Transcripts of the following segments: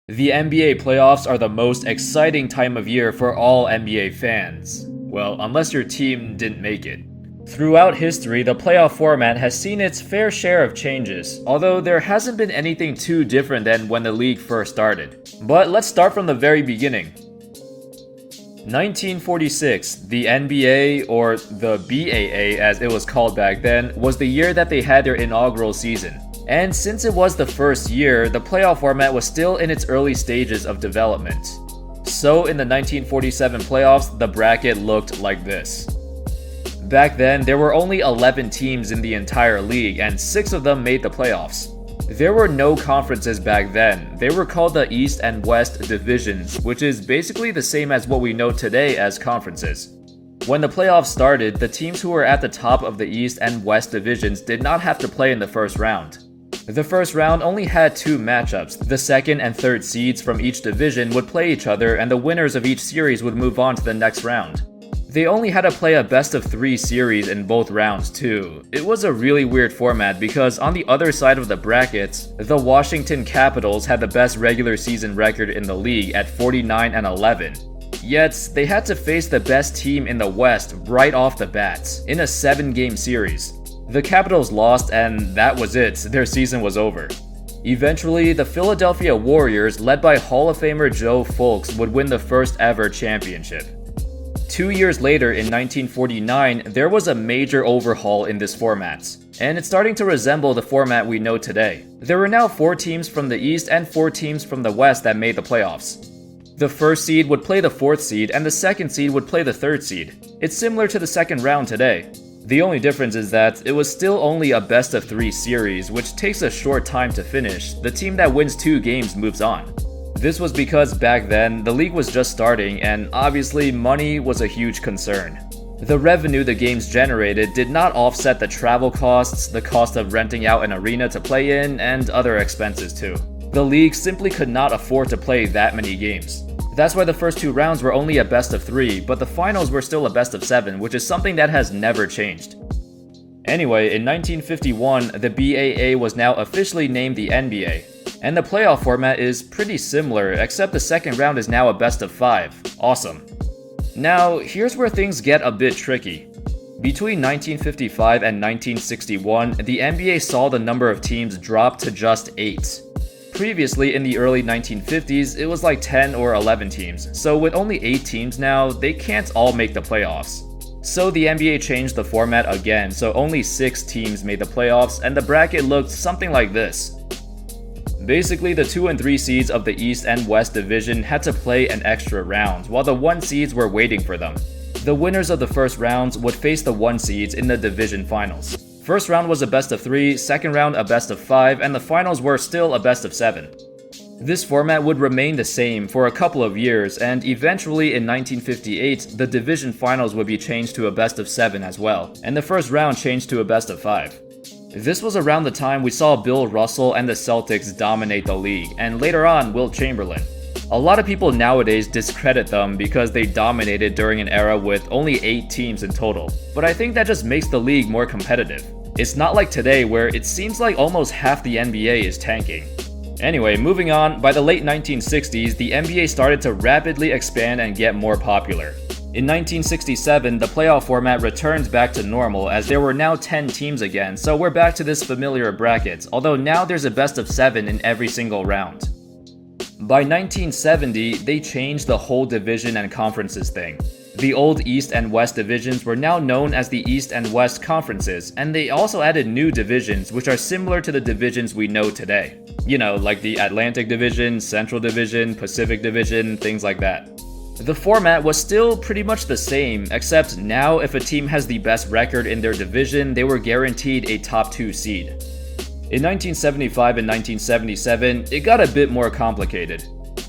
The NBA playoffs are the most exciting time of year for all NBA fans. Well, unless your team didn't make it. Throughout history, the playoff format has seen its fair share of changes, although there hasn't been anything too different than when the league first started. But let's start from the very beginning. 1946, the NBA, or the BAA as it was called back then, was the year that they had their inaugural season. And since it was the first year, the playoff format was still in its early stages of development. So in the 1947 playoffs, the bracket looked like this. Back then, there were only 11 teams in the entire league, and 6 of them made the playoffs. There were no conferences back then. They were called the East and West divisions, which is basically the same as what we know today as conferences. When the playoffs started, the teams who were at the top of the East and West divisions did not have to play in the first round. The first round only had 2 matchups. The second and third seeds from each division would play each other, and the winners of each series would move on to the next round. They only had to play a best-of-3 series in both rounds too. It was a really weird format because on the other side of the brackets, the Washington Capitals had the best regular season record in the league at 49-11. Yet, they had to face the best team in the West right off the bat, in a 7-game series. The Capitals lost, and that was it. Their season was over. Eventually, the Philadelphia Warriors, led by Hall of Famer Joe Fulks, would win the first ever championship. 2 years later, in 1949, there was a major overhaul in this format, and it's starting to resemble the format we know today. There were now 4 teams from the East and 4 teams from the West that made the playoffs. The first seed would play the 4th seed, and the second seed would play the 3rd seed. It's similar to the second round today. The only difference is that it was still only a best-of-3 series, which takes a short time to finish. The team that wins 2 games moves on. This was because back then, the league was just starting, and obviously money was a huge concern. The revenue the games generated did not offset the travel costs, the cost of renting out an arena to play in, and other expenses too. The league simply could not afford to play that many games. That's why the first 2 rounds were only a best-of-3, but the finals were still a best-of-7, which is something that has never changed. Anyway, in 1951, the BAA was now officially named the NBA, and the playoff format is pretty similar, except the second round is now a best-of-5. Awesome. Now, here's where things get a bit tricky. Between 1955 and 1961, the NBA saw the number of teams drop to just 8. Previously, in the early 1950s, it was like 10 or 11 teams, so with only 8 teams now, they can't all make the playoffs. So the NBA changed the format again, so only 6 teams made the playoffs, and the bracket looked something like this. Basically, the 2 and 3 seeds of the East and West division had to play an extra round, while the 1 seeds were waiting for them. The winners of the first rounds would face the 1 seeds in the division finals. First round was a best-of-3, second round a best-of-5, and the finals were still a best-of-7. This format would remain the same for a couple of years, and eventually in 1958, the division finals would be changed to a best-of-7 as well, and the first round changed to a best-of-5. This was around the time we saw Bill Russell and the Celtics dominate the league, and later on, Wilt Chamberlain. A lot of people nowadays discredit them because they dominated during an era with only 8 teams in total, but I think that just makes the league more competitive. It's not like today where it seems like almost half the NBA is tanking. Anyway, moving on, by the late 1960s, the NBA started to rapidly expand and get more popular. In 1967, the playoff format returned back to normal as there were now 10 teams again, so we're back to this familiar bracket, although now there's a best-of-7 in every single round. By 1970, they changed the whole division and conferences thing. The old East and West divisions were now known as the East and West conferences, and they also added new divisions which are similar to the divisions we know today. You know, like the Atlantic Division, Central Division, Pacific Division, things like that. The format was still pretty much the same, except now if a team has the best record in their division, they were guaranteed a top 2 seed. In 1975 and 1977, it got a bit more complicated.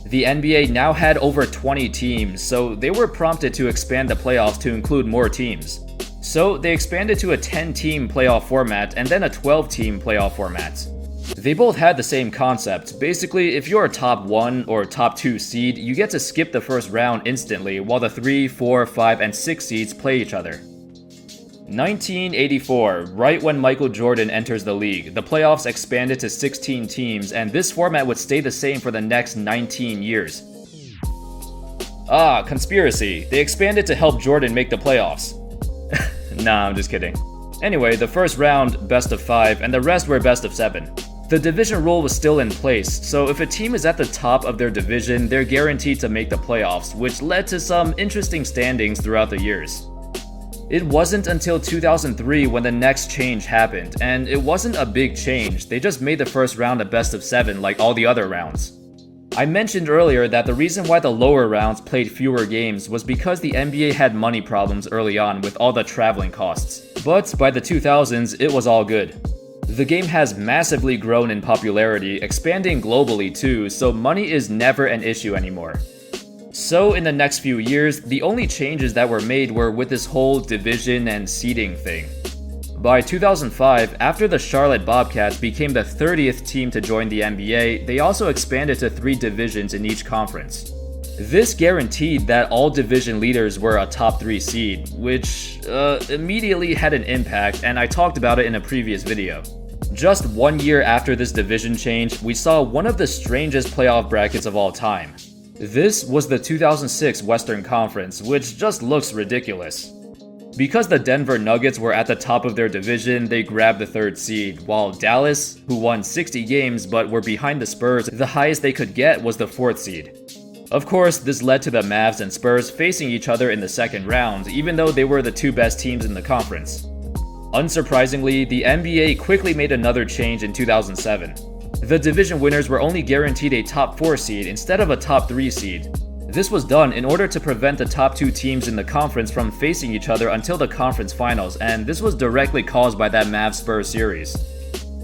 The NBA now had over 20 teams, so they were prompted to expand the playoffs to include more teams. So they expanded to a 10-team playoff format and then a 12-team playoff format. They both had the same concept. Basically, if you're a top 1 or top 2 seed, you get to skip the first round instantly while the 3, 4, 5, and 6 seeds play each other. 1984, right when Michael Jordan enters the league, the playoffs expanded to 16 teams, and this format would stay the same for the next 19 years. Ah, conspiracy. They expanded to help Jordan make the playoffs. Nah, I'm just kidding. Anyway, the first round, best of 5, and the rest were best of 7. The division rule was still in place, so if a team is at the top of their division, they're guaranteed to make the playoffs, which led to some interesting standings throughout the years. It wasn't until 2003 when the next change happened, and it wasn't a big change, they just made the first round a best of 7 like all the other rounds. I mentioned earlier that the reason why the lower rounds played fewer games was because the NBA had money problems early on with all the traveling costs. But by the 2000s, it was all good. The game has massively grown in popularity, expanding globally too, so money is never an issue anymore. So in the next few years, the only changes that were made were with this whole division and seeding thing. By 2005, after the Charlotte Bobcats became the 30th team to join the NBA, they also expanded to 3 divisions in each conference. This guaranteed that all division leaders were a top 3 seed, which immediately had an impact, and I talked about it in a previous video. Just 1 year after this division change, we saw one of the strangest playoff brackets of all time. This was the 2006 Western Conference, which just looks ridiculous. Because the Denver Nuggets were at the top of their division, they grabbed the 3rd seed, while Dallas, who won 60 games but were behind the Spurs, the highest they could get was the 4th seed. Of course, this led to the Mavs and Spurs facing each other in the second round, even though they were the 2 best teams in the conference. Unsurprisingly, the NBA quickly made another change in 2007. The division winners were only guaranteed a top 4 seed instead of a top 3 seed. This was done in order to prevent the top 2 teams in the conference from facing each other until the conference finals, and this was directly caused by that Mavs-Spurs series.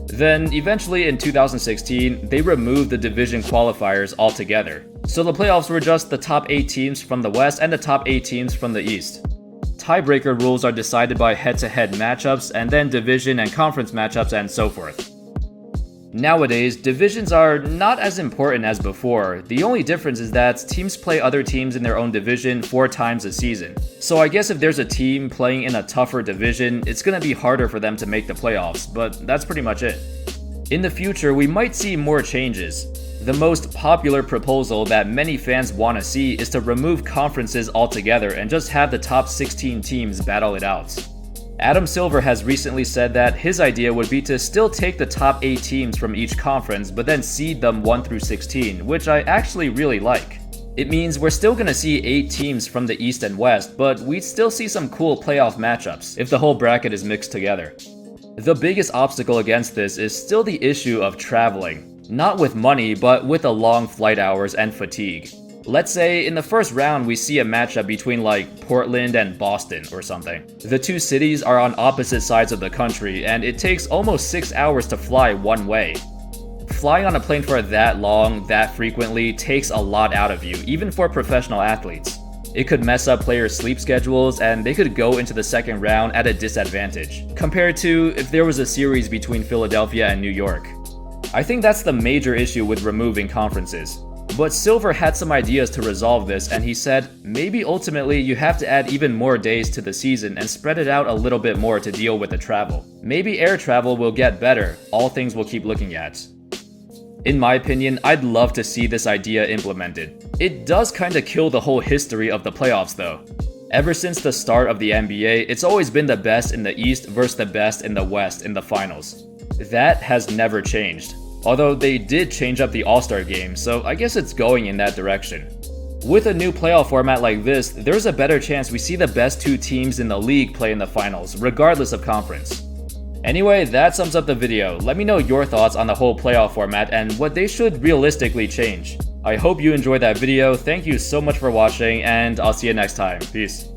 Then, eventually in 2016, they removed the division qualifiers altogether. So the playoffs were just the top 8 teams from the West and the top 8 teams from the East. Tiebreaker rules are decided by head-to-head matchups, and then division and conference matchups and so forth. Nowadays, divisions are not as important as before. The only difference is that teams play other teams in their own division 4 times a season. So I guess if there's a team playing in a tougher division, it's gonna be harder for them to make the playoffs, but that's pretty much it. In the future, we might see more changes. The most popular proposal that many fans want to see is to remove conferences altogether and just have the top 16 teams battle it out. Adam Silver has recently said that his idea would be to still take the top 8 teams from each conference, but then seed them 1 through 16, which I actually really like. It means we're still gonna see 8 teams from the East and West, but we'd still see some cool playoff matchups if the whole bracket is mixed together. The biggest obstacle against this is still the issue of traveling. Not with money, but with the long flight hours and fatigue. Let's say in the first round we see a matchup between like Portland and Boston or something. The 2 cities are on opposite sides of the country and it takes almost 6 hours to fly one way. Flying on a plane for that long, that frequently, takes a lot out of you, even for professional athletes. It could mess up players' sleep schedules and they could go into the second round at a disadvantage, compared to if there was a series between Philadelphia and New York. I think that's the major issue with removing conferences. But Silver had some ideas to resolve this, and he said, maybe ultimately you have to add even more days to the season and spread it out a little bit more to deal with the travel. Maybe air travel will get better, all things we'll keep looking at. In my opinion, I'd love to see this idea implemented. It does kinda kill the whole history of the playoffs though. Ever since the start of the NBA, it's always been the best in the East versus the best in the West in the finals. That has never changed. Although they did change up the All-Star game, so I guess it's going in that direction. With a new playoff format like this, there's a better chance we see the best 2 teams in the league play in the finals, regardless of conference. Anyway, that sums up the video. Let me know your thoughts on the whole playoff format and what they should realistically change. I hope you enjoyed that video, thank you so much for watching, and I'll see you next time. Peace.